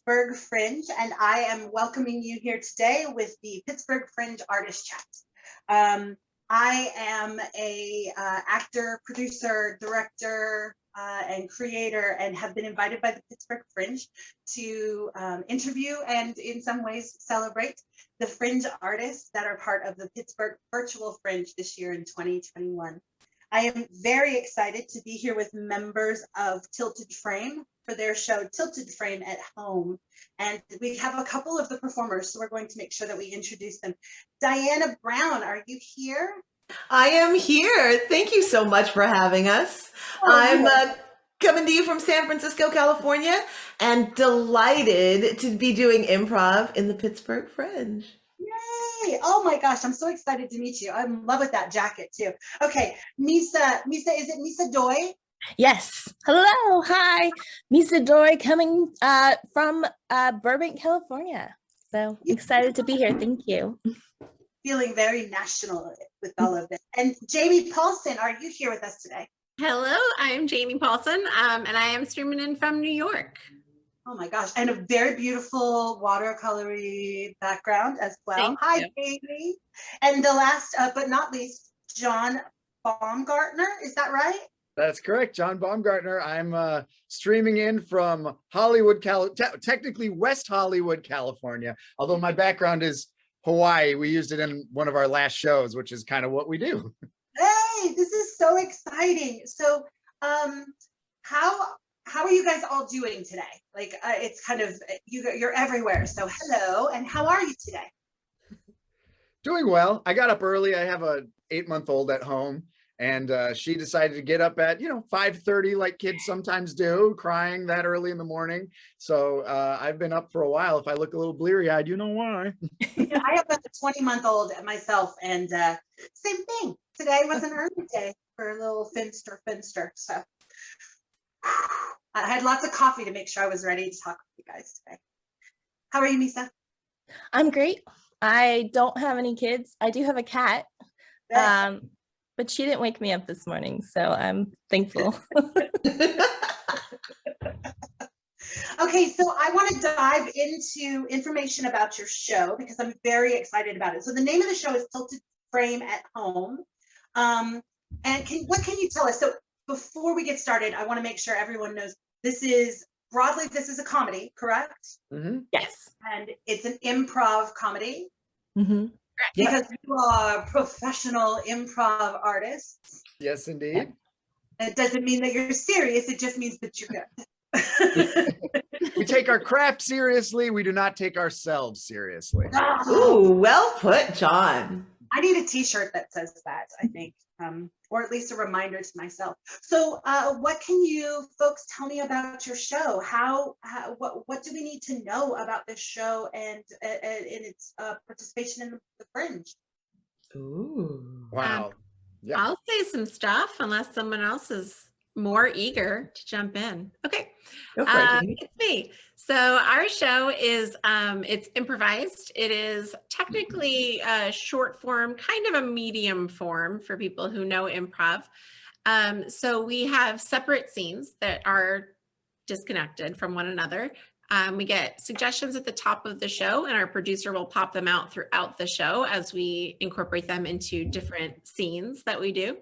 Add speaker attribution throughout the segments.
Speaker 1: Pittsburgh Fringe, and I am welcoming you here today with the Pittsburgh Fringe Artist Chat. I am a actor, producer, director, and creator, and have been invited by the Pittsburgh Fringe to interview and in some ways celebrate the Fringe artists that are part of the Pittsburgh Virtual Fringe this year in 2021. I am very excited to be here with members of Tilted Frame for their show Tilted Frame at Home. And we have a couple of the performers, so we're going to make sure that we introduce them. Diana Brown, are you here?
Speaker 2: I am here. Thank you so much for having us. I'm coming to you from San Francisco, California, and delighted to be doing improv in the Pittsburgh Fringe.
Speaker 1: Yay! Oh my gosh, I'm so excited to meet you. I'm in love with that jacket too. Okay, Misa, is it Misa Doi?
Speaker 3: Yes. Hello. Hi. Misa Doi coming from Burbank, California. So excited to be here. Thank you.
Speaker 1: Feeling very national with all of this. And Jamie Paulson, are you here with us today?
Speaker 4: Hello, I'm Jamie Paulson, and I am streaming in from New York.
Speaker 1: Oh my gosh, and a very beautiful watercolory background as well. Hi, Jamie. And the last but not least, John Baumgartner, is that right?
Speaker 5: That's correct, John Baumgartner. I'm streaming in from Hollywood, technically West Hollywood, California, although my background is Hawaii. We used it in one of our last shows, which is kind of what we do.
Speaker 1: Hey, this is so exciting. So how are you guys all doing today? Like it's kind of, you're everywhere. So hello, and how are you today?
Speaker 5: Doing well. I got up early. I have a 8-month-old at home, and she decided to get up at 5:30 like kids sometimes do, crying that early in the morning. So I've been up for a while. If I look a little bleary-eyed, you know why.
Speaker 1: Yeah, I have a 20-month-old myself, and same thing. Today was an early day for a little finster. So I had lots of coffee to make sure I was ready to talk with you guys today. How are you, Misa?
Speaker 3: I'm great. I don't have any kids. I do have a cat, but she didn't wake me up this morning, so I'm thankful.
Speaker 1: Okay, so I want to dive into information about your show because I'm very excited about it. So the name of the show is Tilted Frame at Home. And what can you tell us? So before we get started, I want to make sure everyone knows this is a comedy, correct?
Speaker 5: Mm-hmm.
Speaker 3: Yes.
Speaker 1: And it's an improv comedy.
Speaker 3: Mm-hmm.
Speaker 1: Because you are professional improv artists.
Speaker 5: Yes, indeed.
Speaker 1: It doesn't mean that you're serious. It just means that you're good.
Speaker 5: We take our craft seriously. We do not take ourselves seriously.
Speaker 2: Ooh, well put, John.
Speaker 1: I need a t-shirt that says that, I think, or at least a reminder to myself. So what can you folks tell me about your show? What do we need to know about this show and in its participation in the Fringe?
Speaker 2: Ooh.
Speaker 5: Wow. Yeah.
Speaker 4: I'll say some stuff unless someone else is more eager to jump in. Okay, it's me. So our show is, it's improvised. It is technically a short form, kind of a medium form for people who know improv. So we have separate scenes that are disconnected from one another. We get suggestions at the top of the show, and our producer will pop them out throughout the show as we incorporate them into different scenes that we do.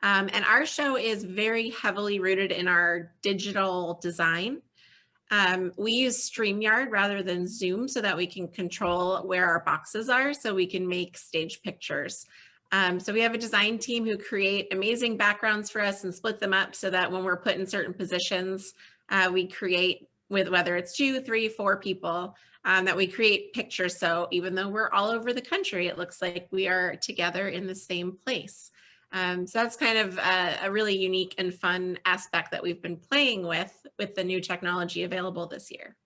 Speaker 4: And our show is very heavily rooted in our digital design. We use StreamYard rather than Zoom so that we can control where our boxes are so we can make stage pictures. So we have a design team who create amazing backgrounds for us and split them up so that when we're put in certain positions, we create with whether it's 2, 3, 4 people, that we create pictures. So even though we're all over the country, it looks like we are together in the same place. So that's kind of a really unique and fun aspect that we've been playing with the new technology available this year.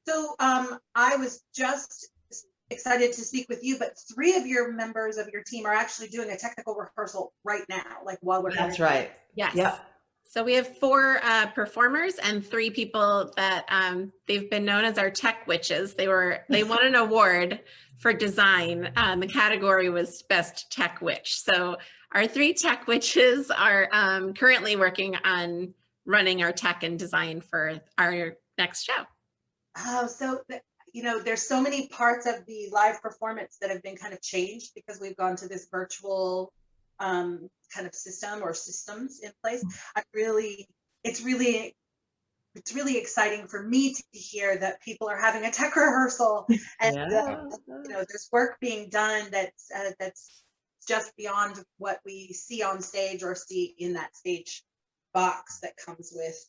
Speaker 4: So
Speaker 1: I was just excited to speak with you, but 3 of your members of your team are actually doing a technical rehearsal right now, like while we're
Speaker 2: That's right.
Speaker 4: Yes.
Speaker 2: Yep.
Speaker 4: So we have 4 performers and 3 people that they've been known as our tech witches. They won an award for design. The category was Best Tech Witch. So our 3 tech witches are currently working on running our tech and design for our next show.
Speaker 1: Oh, so there's so many parts of the live performance that have been kind of changed because we've gone to this virtual kind of system or systems in place. It's really exciting for me to hear that people are having a tech rehearsal and there's work being done that's just beyond what we see on stage or see in that stage box that comes with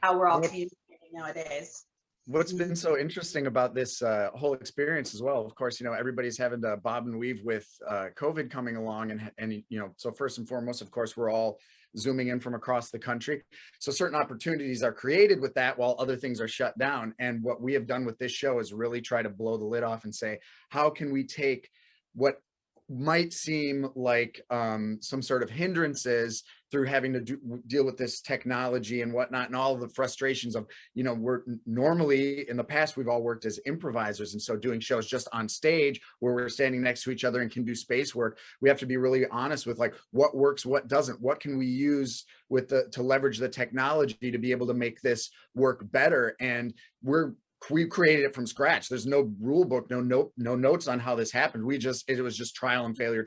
Speaker 1: how we're all communicating nowadays.
Speaker 5: What's been so interesting about this whole experience as well, of course, everybody's having to bob and weave with COVID coming along, and so first and foremost, of course, we're all Zooming in from across the country. So certain opportunities are created with that while other things are shut down. And what we have done with this show is really try to blow the lid off and say, how can we take what might seem like some sort of hindrances through having to deal with this technology and whatnot, and all of the frustrations of, we're normally in the past, we've all worked as improvisers. And so doing shows just on stage where we're standing next to each other and can do space work, we have to be really honest with like what works, what doesn't, what can we use to leverage the technology to be able to make this work better. And we created it from scratch. There's no rule book, no notes on how this happened. It was just trial and failure.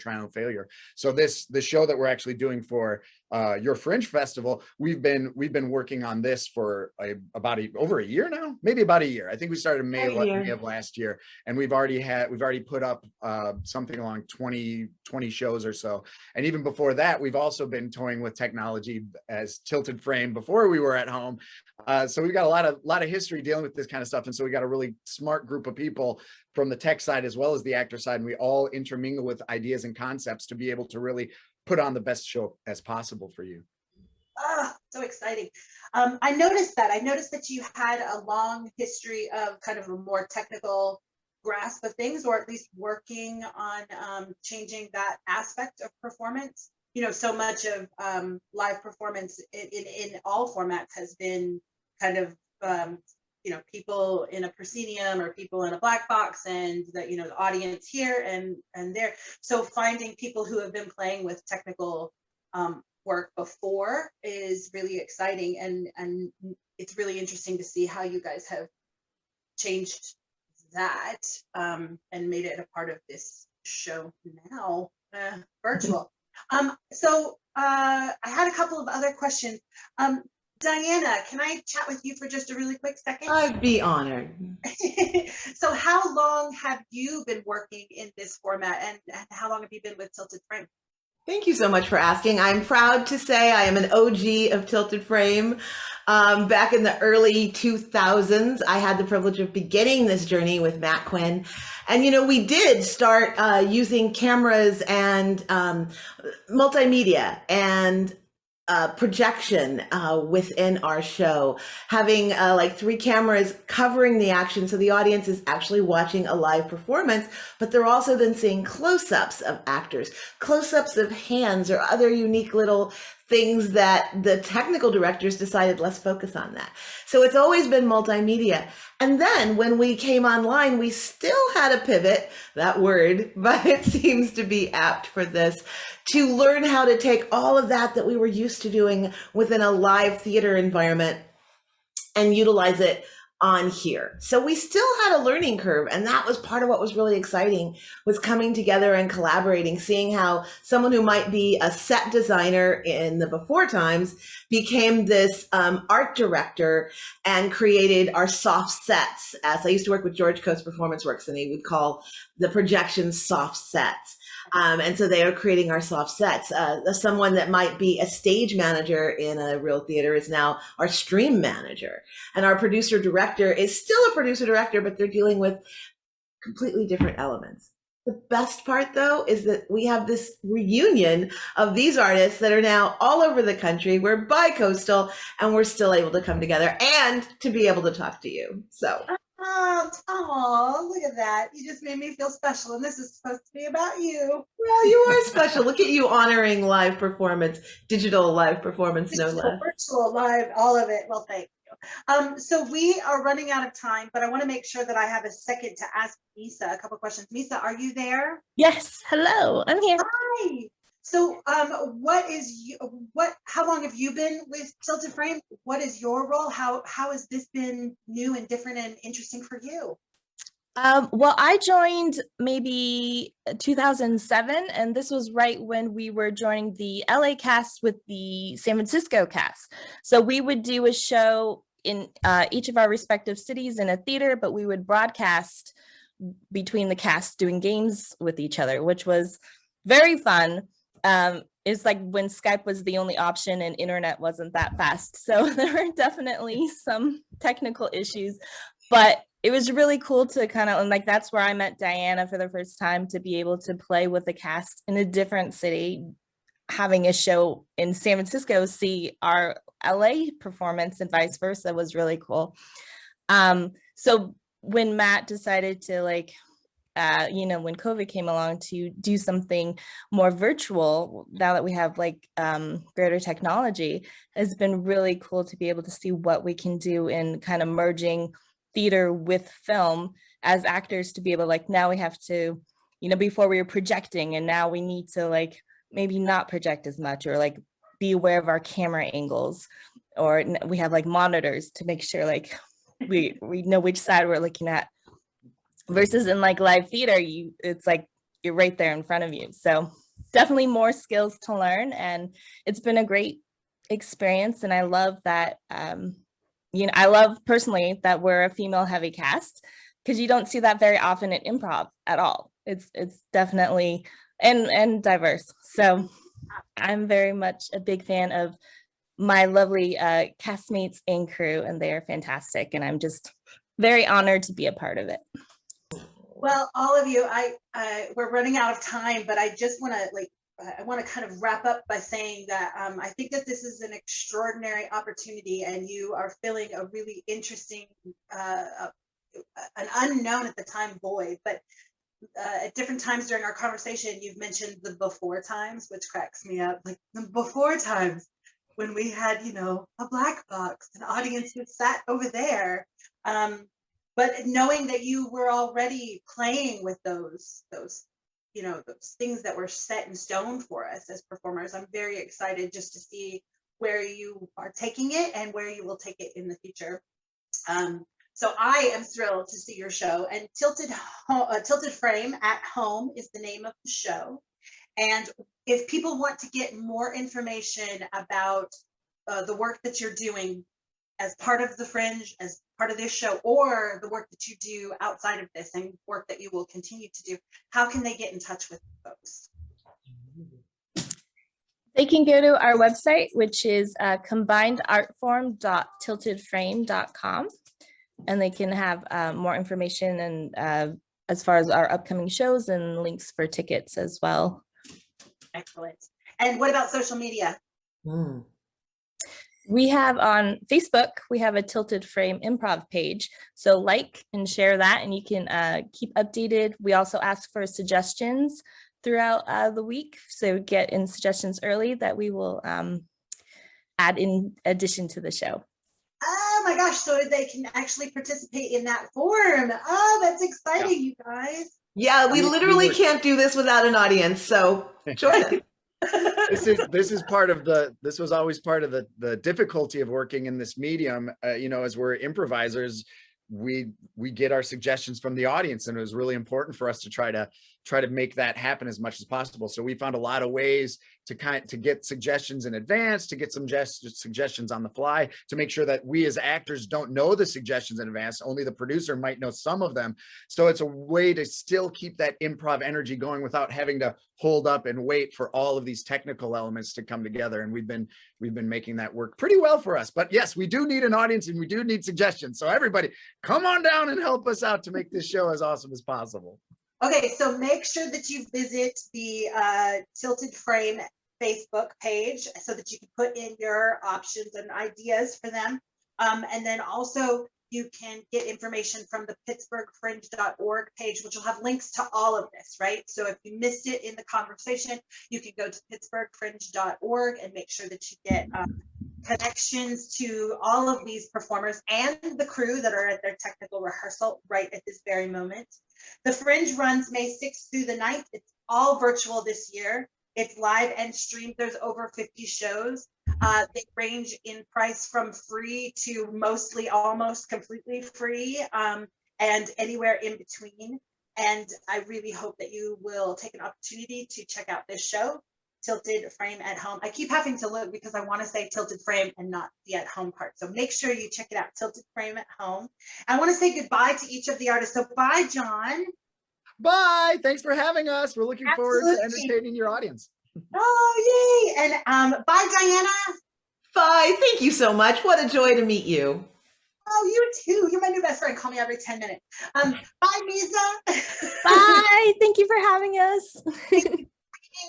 Speaker 5: So the show that we're actually doing for your Fringe Festival, we've been working on this for over a year now, maybe about a year. I think we started May of last year, and we've already put up something along 20 shows or so. And even before that, we've also been toying with technology as Tilted Frame before we were at home. So we've got a lot of history dealing with this kind of stuff. And so we got a really smart group of people from the tech side as well as the actor side. And we all intermingle with ideas and concepts to be able to really put on the best show as possible for you.
Speaker 1: Ah, so exciting. I noticed that you had a long history of kind of a more technical grasp of things, or at least working on changing that aspect of performance. So much of live performance in all formats has been kind of people in a proscenium or people in a black box, and the audience here and there. So finding people who have been playing with technical work before is really exciting, and it's really interesting to see how you guys have changed that and made it a part of this show now, virtual. So I had a couple of other questions. Diana, can I chat with you for just a really quick second?
Speaker 2: I'd be honored.
Speaker 1: So how long have you been working in this format, and how long have you been with Tilted Frame?
Speaker 2: Thank you so much for asking. I'm proud to say I am an OG of Tilted Frame. Back in the early 2000s, I had the privilege of beginning this journey with Matt Quinn. And, we did start using cameras and multimedia and projection within our show, having like 3 cameras covering the action, so the audience is actually watching a live performance, but they're also then seeing close-ups of actors, close-ups of hands, or other unique little things that the technical directors decided, let's focus on that. So it's always been multimedia. And then when we came online, we still had a pivot, that word, but it seems to be apt for this, to learn how to take all of that we were used to doing within a live theater environment and utilize it on here. So we still had a learning curve, and that was part of what was really exciting, was coming together and collaborating, seeing how someone who might be a set designer in the before times became this art director and created our soft sets. As I used to work with George Coates Performance Works, and he would call the projections soft sets. And so they are creating our soft sets. Someone that might be a stage manager in a real theater is now our stream manager. And our producer director is still a producer director, but they're dealing with completely different elements. The best part, though, is that we have this reunion of these artists that are now all over the country. We're bi-coastal, and we're still able to come together and to be able to talk to you. So.
Speaker 1: Oh, look at that. You just made me feel special, and this is supposed to be about you.
Speaker 2: Well, you are special. Look at you honoring live performance, digital live performance, no less.
Speaker 1: Virtual, live, all of it. Well, thank you. So we are running out of time, but I want to make sure that I have a second to ask Misa a couple questions. Misa, are you there?
Speaker 3: Yes. Hello. I'm here.
Speaker 1: Hi. So how long have you been with Tilted Frame? What is your role? How has this been new and different and interesting for you?
Speaker 3: Well, I joined maybe 2007, and this was right when we were joining the LA cast with the San Francisco cast. So we would do a show in each of our respective cities in a theater, but we would broadcast between the cast doing games with each other, which was very fun. It's like when Skype was the only option and internet wasn't that fast. So there were definitely some technical issues, but it was really cool to kind of, and like, that's where I met Diana for the first time, to be able to play with the cast in a different city, having a show in San Francisco, see our LA performance and vice versa was really cool. So when Matt decided to when COVID came along, to do something more virtual, now that we have greater technology, has been really cool to be able to see what we can do in kind of merging theater with film as actors, to be able now we have to, before we were projecting, and now we need to maybe not project as much, or be aware of our camera angles, or we have monitors to make sure we know which side we're looking at, versus in live theater, it's you're right there in front of you. So definitely more skills to learn, and it's been a great experience. And I love that, I love personally that we're a female heavy cast, because you don't see that very often in improv at all. It's definitely and diverse. So I'm very much a big fan of my lovely castmates and crew, and they are fantastic. And I'm just very honored to be a part of it.
Speaker 1: Well, all of you, we're running out of time, but I just want to I want to kind of wrap up by saying that I think that this is an extraordinary opportunity, and you are filling a really interesting, an unknown at the time void. But at different times during our conversation, you've mentioned the before times, which cracks me up. Like the before times when we had, a black box, an audience that sat over there. But knowing that you were already playing with those things that were set in stone for us as performers, I'm very excited just to see where you are taking it and where you will take it in the future. So I am thrilled to see your show. And Tilted Frame at Home is the name of the show. And if people want to get more information about the work that you're doing as part of the Fringe, as part of this show, or the work that you do outside of this and work that you will continue to do, how can they get in touch with folks?
Speaker 3: They can go to our website, which is combinedartform.tiltedframe.com, and they can have more information and as far as our upcoming shows and links for tickets as well.
Speaker 1: Excellent. And what about social media?
Speaker 3: We have on Facebook, we have a Tilted Frame improv page. So like and share that, and you can keep updated. We also ask for suggestions throughout the week. So get in suggestions early that we will add in addition to the show.
Speaker 1: Oh my gosh, so they can actually participate in that form. Oh, that's exciting, you guys.
Speaker 2: Yeah, we literally can't do this without an audience, so join us.
Speaker 5: This was always part of the difficulty of working in this medium. As we're improvisers, we get our suggestions from the audience, and it was really important for us to try to make that happen as much as possible. So we found a lot of ways to get suggestions in advance, to get some suggestions on the fly, to make sure that we as actors don't know the suggestions in advance. Only the producer might know some of them. So it's a way to still keep that improv energy going without having to hold up and wait for all of these technical elements to come together. And we've been making that work pretty well for us. But yes, we do need an audience, and we do need suggestions. So everybody, come on down and help us out to make this show as awesome as possible.
Speaker 1: Okay, so make sure that you visit the Tilted Frame Facebook page so that you can put in your options and ideas for them. And then also you can get information from the pittsburghfringe.org page, which will have links to all of this, right? So if you missed it in the conversation, you can go to pittsburghfringe.org and make sure that you get connections to all of these performers and the crew that are at their technical rehearsal right at this very moment. The Fringe runs May 6th through the 9th. It's all virtual this year. It's live and streamed. There's over 50 shows. They range in price from free to mostly almost completely free, and anywhere in between. And I really hope that you will take an opportunity to check out this show, Tilted Frame at Home. I keep having to look because I want to say Tilted Frame and not the at home part. So make sure you check it out, Tilted Frame at Home. I want to say goodbye to each of the artists. So bye, John.
Speaker 5: Bye. Thanks for having us. We're looking forward to
Speaker 1: Absolutely.
Speaker 5: entertaining your audience.
Speaker 1: Oh, yay. And bye, Diana.
Speaker 2: Bye. Thank you so much. What a joy to meet you.
Speaker 1: Oh, you too. You're my new best friend. Call me every 10 minutes. Bye, Misa.
Speaker 3: Bye. Thank you for having us.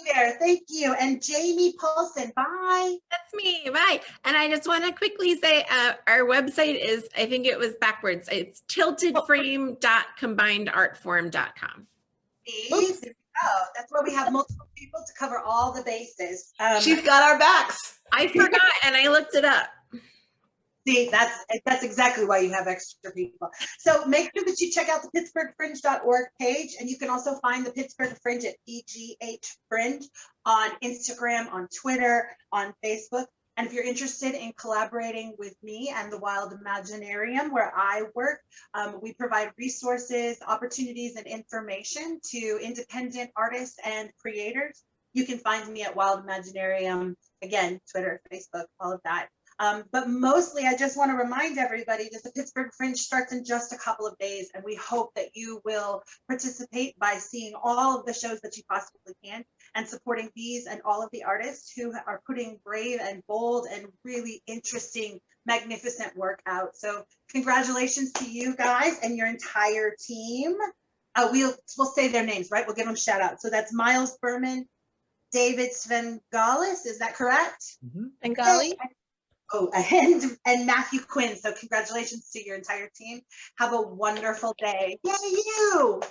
Speaker 1: There. Thank you. And Jamie Paulson. Bye.
Speaker 4: That's me. Bye. And I just want to quickly say our website is, I think it was backwards. It's tiltedframe.combinedartform.com.
Speaker 1: See? Oh, that's where we have multiple people to cover all the bases.
Speaker 2: She's got our backs.
Speaker 4: I forgot and I looked it up.
Speaker 1: See, that's exactly why you have extra people. So make sure that you check out the pittsburghfringe.org page, and you can also find the Pittsburgh Fringe at PGH Fringe on Instagram, on Twitter, on Facebook. And if you're interested in collaborating with me and the Wild Imaginarium, where I work, we provide resources, opportunities, and information to independent artists and creators. You can find me at Wild Imaginarium, again, Twitter, Facebook, all of that. But mostly, I just want to remind everybody that the Pittsburgh Fringe starts in just a couple of days, and we hope that you will participate by seeing all of the shows that you possibly can and supporting these and all of the artists who are putting brave and bold and really interesting, magnificent work out. So congratulations to you guys and your entire team. We'll say their names, right? We'll give them shout out. So that's Miles Berman, David Svengalis, is that correct?
Speaker 5: Mm-hmm.
Speaker 3: Bengali.
Speaker 1: Oh, and Matthew Quinn. So congratulations to your entire team. Have a wonderful day. Yay, you.